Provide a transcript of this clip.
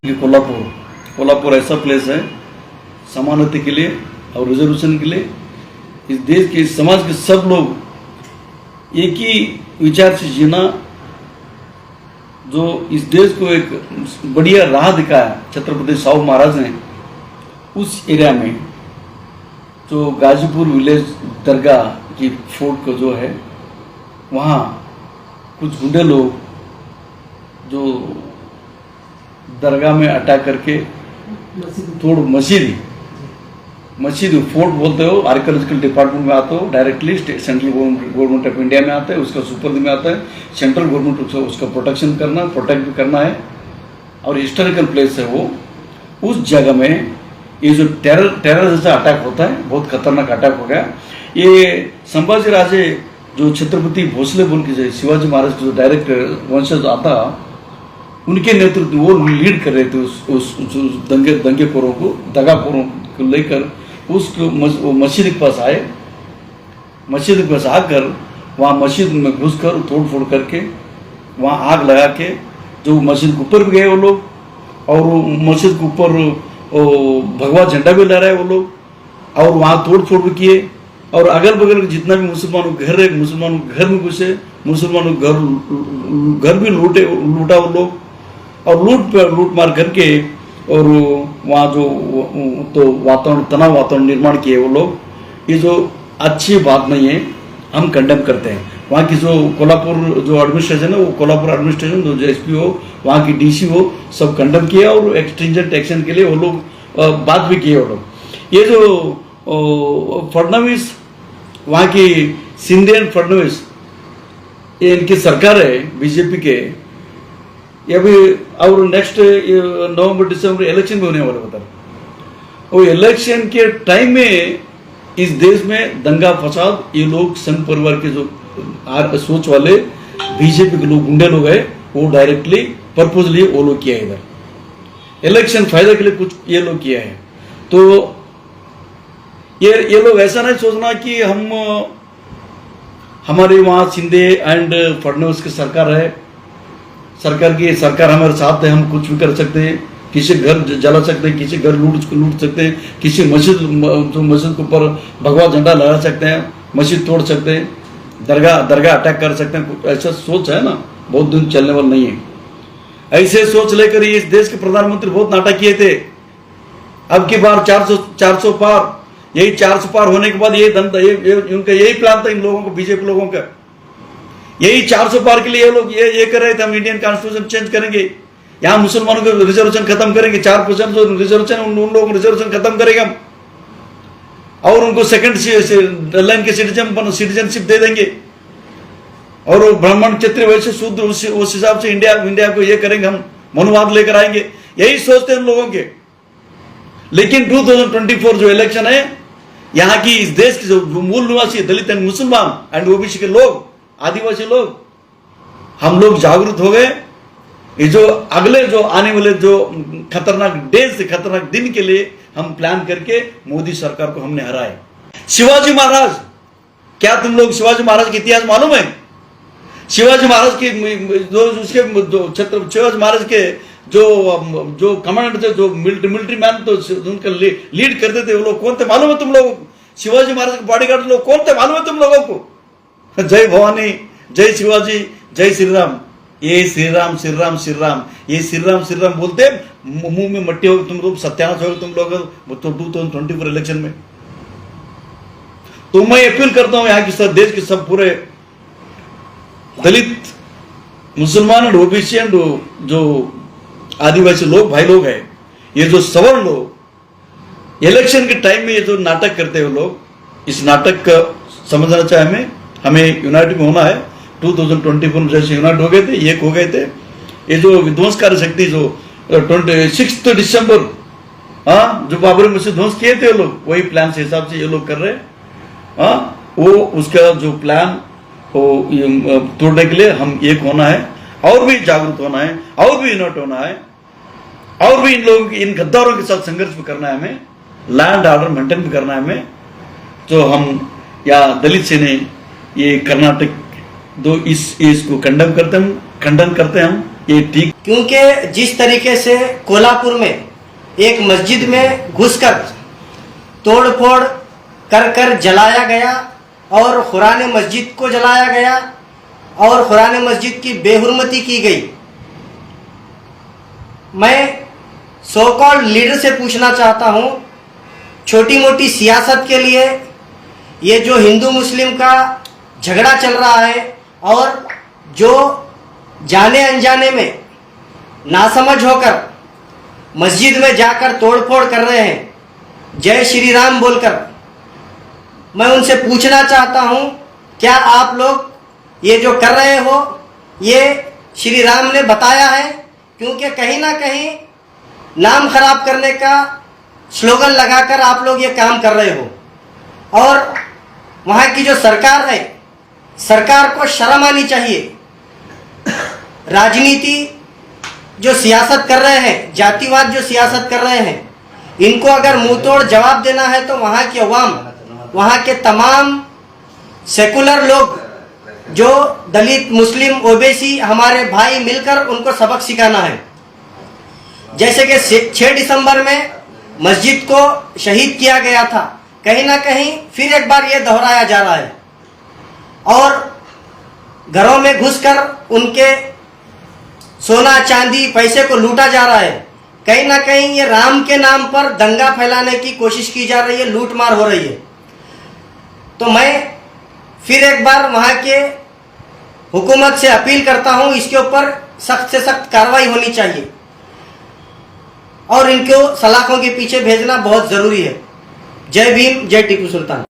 कि कोल्हापुर ऐसा प्लेस है समानता के लिए और रिजर्वेशन के लिए। इस देश के, इस समाज के सब लोग एक ही विचार से जीना, जो इस देश को एक बढ़िया राह दिखाया छत्रपति साहू महाराज ने। उस एरिया में जो गाजीपुर विलेज दरगाह की फोर्ट को जो है, वहाँ कुछ गुंडे लोग जो दरगाह में अटैक करके तोड़ मस्जिद फोर्ट बोलते हो, आर्कियोलॉजिकल डिपार्टमेंट में आते हो, directly central government of India में आता है, उसका सुपर्द में आता है। सेंट्रल गवर्नमेंट उसका प्रोटेक्ट भी करना है और हिस्टोरिकल प्लेस है वो। उस जगह में ये जो टेरर जैसा अटैक होता है, बहुत खतरनाक अटैक हो गया। ये संभाजी राजे जो छत्रपति भोसले बोल के शिवाजी महाराज के जो डायरेक्ट वंशज आता, उनके नेतृत्व वो लीड कर रहे थे उस दंगेखोरों को, दगाखोरों को लेकर उसको मस्जिद के पास आए। मस्जिद के पास आकर वहाँ मस्जिद में घुसकर तोड़ फोड़ करके वहाँ आग लगा के, जो मस्जिद के ऊपर भी गए वो लोग, और मस्जिद के ऊपर भगवा झंडा भी लहराए वो लोग, और वहाँ तोड़ फोड़ भी किए। और अगल बगल जितना भी मुसलमानों के घर है, मुसलमानों के घर में घुसे, मुसलमानों के घर भी लूटा वो लोग, और लूट मार करके, और वहाँ जो तो तनाव वातावरण निर्माण किए वो लोग। ये जो अच्छी बात नहीं है, हम कंडेम करते हैं। वहाँ की जो कोल्हापुर जो एडमिनिस्ट्रेशन है, वो कोल्हापुर एडमिनिस्ट्रेशन जो एसपी हो, वहाँ की डीसी हो, सब कंडेम किया और एक्सटेंजेंट एक्शन के लिए वो लोग बात भी किए वो लोग। ये जो फडणवीस, वहाँ की शिंदे एंड फडणवीस, ये इनकी सरकार है बीजेपी के, ये अभी और नेक्स्ट नवंबर दिसंबर इलेक्शन भी होने वाले बता। वो इलेक्शन के टाइम में इस देश में दंगा फसाद, ये लोग संघ परिवार के जो सोच वाले बीजेपी के लोग, गुंडे लोग है, वो डायरेक्टली पर्पजली वो लोग किया है। इधर इलेक्शन फायदा के लिए कुछ ये लोग किया है। तो ये लोग ऐसा नहीं सोचना कि हमारे वहाँ शिंदे एंड फडणवीस की सरकार है, सरकार हमारे साथ है, हम कुछ भी कर सकते हैं, किसी घर जला सकते हैं, किसी घर लूट सकते हैं, किसी मस्जिद के ऊपर भगवा झंडा लगा सकते हैं, मस्जिद तोड़ सकते हैं, दरगाह अटैक कर सकते हैं। ऐसा सोच है ना, बहुत दिन चलने वाला नहीं है। ऐसे सोच लेकर इस देश के प्रधानमंत्री बहुत नाटक किए थे। अब की बार 400 पार, यही 400 पार होने के बाद उनका यही प्लान था, इन लोगों को, बीजेपी लोगों का यही 400 पार के लिए ये लोग ये कर रहे थे, हम इंडियन कॉन्स्टिट्यूशन चेंज करेंगे, यहाँ मुसलमानों को रिजर्वेशन खत्म करेंगे, 4% जो रिजर्वेशन उन लोगों को रिजर्वेशन खत्म करेंगे हम, और उनको सेकंड लाइन के सिटीजनशिप दे देंगे, और वो ब्राह्मण क्षत्रिय वैसे शुद्ध उस हिसाब से इंडिया को ये करेंगे, हम मनुवाद लेकर आएंगे, यही सोचते हैं उन लोगों के। लेकिन 2024 जो इलेक्शन है, यहाँ की इस देश के जो मूल निवासी दलित एंड मुसलमान एंड ओबीसी के लोग, आदिवासी लोग, हम लोग जागरूक हो गए। ये जो अगले जो आने वाले जो खतरनाक डेज से खतरनाक दिन के लिए हम प्लान करके मोदी सरकार को हमने हराए। शिवाजी महाराज, क्या तुम लोग शिवाजी महाराज का इतिहास मालूम है? शिवाजी महाराज की शिवाजी महाराज के जो कमांडर थे, जो मिलिट्री मैन तो उनका लीड करते थे, वो लोग कौन थे मालूम है तुम लोग? शिवाजी महाराज के बॉडीगार्ड लोग कौन थे मालूम है तुम लोगों को? जय भवानी, जय शिवाजी, जय श्री राम। ये श्री राम श्री राम श्री राम, ये श्री राम बोलते मुंह में मट्टी होगी तुम लोग, सत्यानाश होगा तुम लोग 2024 इलेक्शन में। तो मैं अपील करता हूं यहाँ की सब देश के सब पूरे दलित, मुसलमान और ओबीसी एंड जो आदिवासी लोग, भाई लोग हैं, ये जो सवर्ण लोग इलेक्शन के टाइम में ये जो नाटक करते हैं लोग, इस नाटक का समझना चाहिए हमें यूनाइट में होना है। 2024 में जैसे यूनाइट हो गए थे, एक हो गए थे, ये जो विध्वंसकारी शक्ति जो 26 दिसंबर जो बाबरी मस्जिद ध्वंस किए थे लोग, वही प्लान से हिसाब से ये लोग कर रहे हैं। वो उसका जो प्लान तोड़ने के लिए हम एक होना है, और भी जागरूक होना है, और भी यूनाइट होना है, और भी इन लोगों की, इन गद्दारों के साथ संघर्ष भी करना है हमें, लैंड ऑर्डर मेंटेन भी करना है हमें। जो हम या दलित सेना ये कर्नाटक इसको खंडन करते हैं हम, ये ठीक, क्योंकि जिस तरीके से कोल्हापुर में एक मस्जिद में घुसकर तोड़फोड़ कर कर जलाया गया और कुरान मस्जिद को जलाया गया और कुरान मस्जिद की बेहुरमती की गई, मैं सो कॉल्ड लीडर से पूछना चाहता हूं, छोटी मोटी सियासत के लिए ये जो हिंदू मुस्लिम का झगड़ा चल रहा है और जो जाने अनजाने में नासमझ होकर मस्जिद में जाकर तोड़फोड़ कर रहे हैं जय श्री राम बोलकर, मैं उनसे पूछना चाहता हूं, क्या आप लोग ये जो कर रहे हो ये श्री राम ने बताया है? क्योंकि कहीं ना कहीं नाम खराब करने का स्लोगन लगाकर आप लोग ये काम कर रहे हो और वहाँ की जो सरकार है, सरकार को शर्म आनी चाहिए। राजनीति जो सियासत कर रहे हैं, जातिवाद जो सियासत कर रहे हैं, इनको अगर मुंह तोड़ जवाब देना है तो वहाँ की अवाम, वहाँ के तमाम सेकुलर लोग जो दलित मुस्लिम ओबीसी हमारे भाई मिलकर उनको सबक सिखाना है। जैसे कि 6 दिसंबर में मस्जिद को शहीद किया गया था, कहीं ना कहीं फिर एक बार ये दोहराया जा रहा है और घरों में घुसकर उनके सोना चांदी पैसे को लूटा जा रहा है। कहीं ना कहीं ये राम के नाम पर दंगा फैलाने की कोशिश की जा रही है, लूटमार हो रही है। तो मैं फिर एक बार वहाँ के हुकूमत से अपील करता हूँ, इसके ऊपर सख्त से सख्त कार्रवाई होनी चाहिए और इनको सलाखों के पीछे भेजना बहुत ज़रूरी है। जय भीम, जय टीपू सुल्तान।